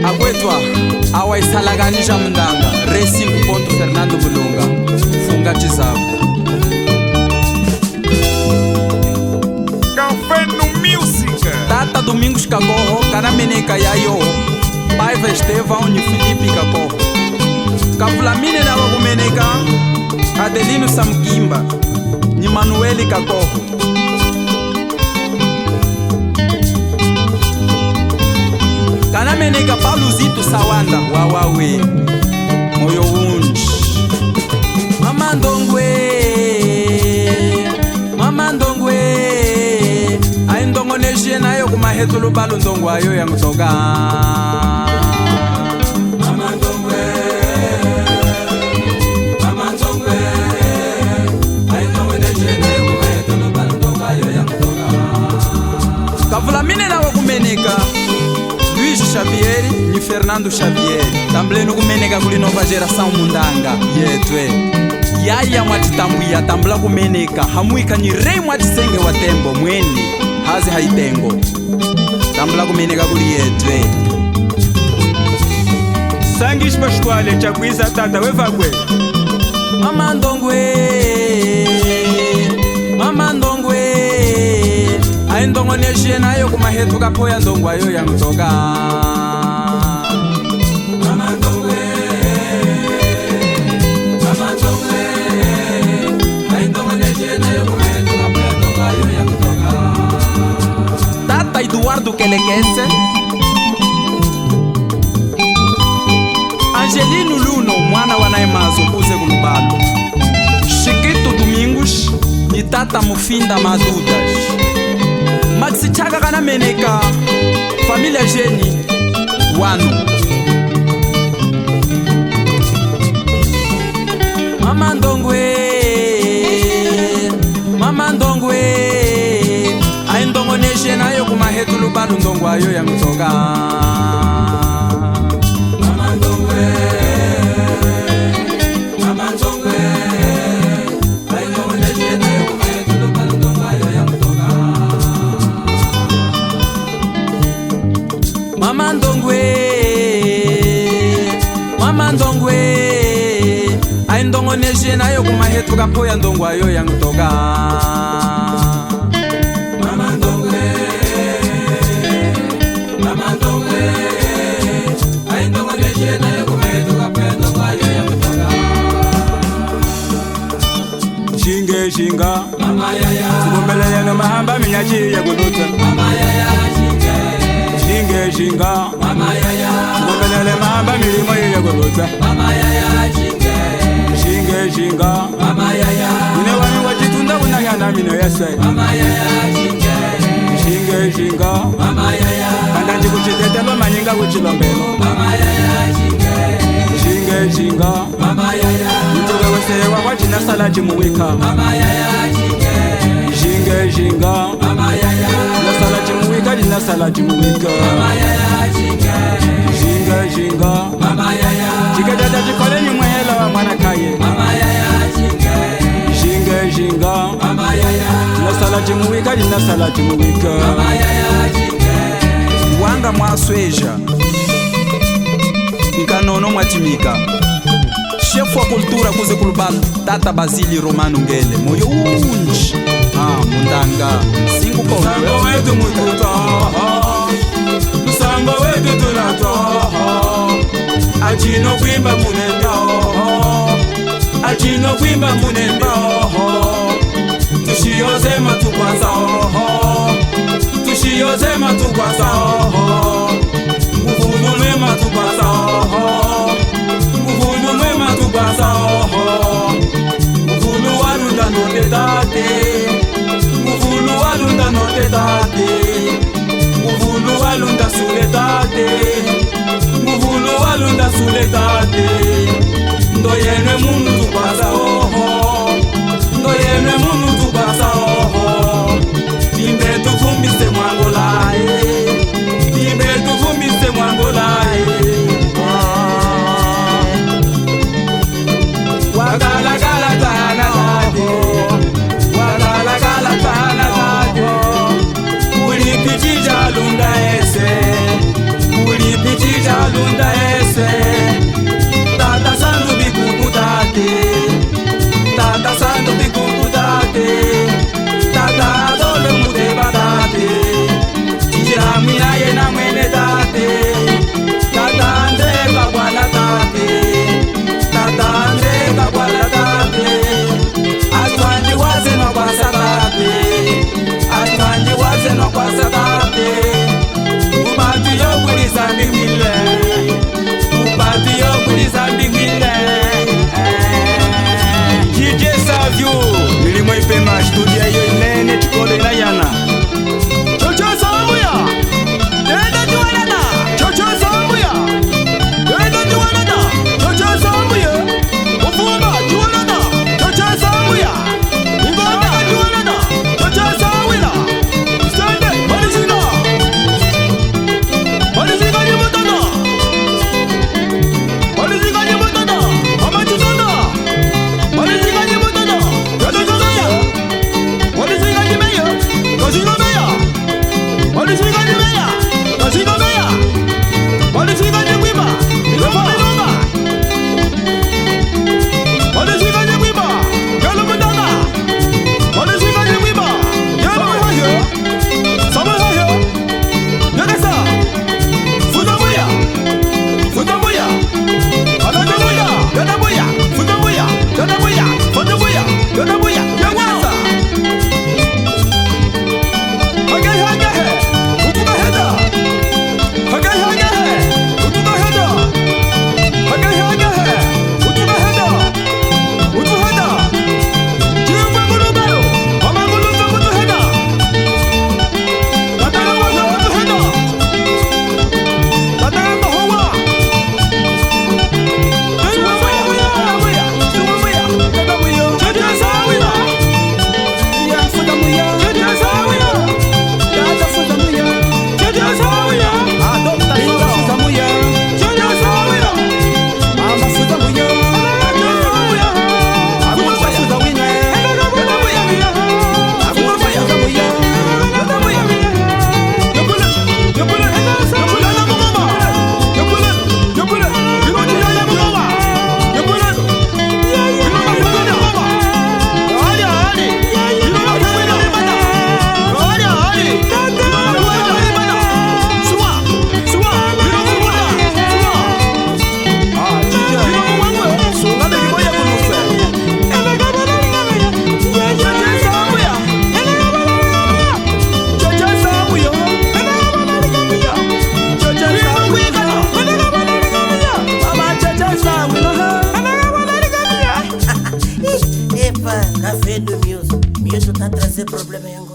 Agwetwa awa isalaganisha mndanga Racing Ponto Fernando Mulunga funga chizavu Café no Music. Tata Domingos Kakoho Kanameneka Yayo Paiva Estevão ni Felipe Kakoho Kavulamine na wakumeneka Adelino Samkimba ni Manueli Kakoho Kanameneka Pauluzito Sawanda Wawawe Moyo Unji Mama Ndongwe Ai ndongo neshe nayo kumahetu lubalo ndongo ayo ya mtoka Mama Ndongwe Ai ndongo neshe nayo kumahetu lubalo ndongo ayo ya mtoka Kavulamine na wakumeneka Luiz Xavier ni Fernando Xavier Tambleno kumeneka kuli nova geração mundanga yetwe Yaya mwatitambuya tambula kumeneka Hamuika ni rei mwatisenge wa tembo mweni Hazi haitengo Tambula kumeneka kuli yetwe Sanguis Pasquale chakuiza tata wevagwe. Mama Ndongwe Ai ndongo neshe nayo kumahetu kapoya ndongo ayo ya mtoka Mama Ndongwe Ai ndongo neshe nayo kumahetu kapoya ndongo ayo ya mtoka Tata Eduardo Kelekese Angelino Luno mwana wa Naimazo kuze kulubalo Chiquito Domingos ni Tata Mufinda Madudas Maxi Chaga Kanameneka Família Geni Wano Mama Ndongwe Ai ndongo neshe nayo kumahetu lubalo ndongo ayo ya mtoka Mama Ndongwe Ai ndongo neshe nayo kumahetu lubalo ndongo ayo ya mtoka Mama Ndongwe Ai ndongo neshe nayo kumahetu kapoya ndongo ayo ya mtoka Mama Ndongwe Ai ndongo neshe nayo kumahetu kapoya ndongo ayo ya mtoka Shinge shinga. Mama yaya Sibumbele yano mahamba minyachi ya kunuta. Mama yaya Shinge shinga. Mama yaya Sibumbele mahamba milimo ya kunuta. Mama yaya Shinge shinga. Mama yaya Ine wani wachitunda unayana mino yase. Mama yaya Shinge shinga. Mama yaya Kandanji kuchitetelo manyinga kuchilombelo. Mama yaya Shinge shinga. Mama yaya Mtuwe wesewa wachina salaji muwika. Mama yaya Shinge shinga. Mama yaya Na salaji muwika dina salaji muwika. Mama yaya Shinge shinga. Mama yaya Chike dada chikole ni mwela wa mwana kaye. Mama yaya Shinge shinga. Mama yaya Na salaji muwika dina salaji muwika. Mama yaya Wanga mwasweja Nkanono mwatimika Chefu wa kultura kuze kulubalo Tata Basili Romano Ngele Moyo unji mundanga Singu kondo Musango wetu mututoho. Musango wetu tunatoho. Achino kwimba munendoho. Achino kwimba munendoho. Tushiyozema tukwasaho. Tushiyozema tukwasaho. Muvunu mwema tukwasaho. Muvunu mwema tukwasaho. Muvunu walunda notetate. Muvunu walunda notetate. Muvunu walunda suletate. Muvunu walunda suletate. Ndoyenwe munu tukwasaho. Ndoyenwe munu tukwasaho. Timbe tufumbise mwangolae. Timbe tufumbise mwangolae. Wagala gala tana tato. Wagala gala tana tato. Ulipitija lunda Epa, café do Milson. Milson tá trazendo problema em Angola.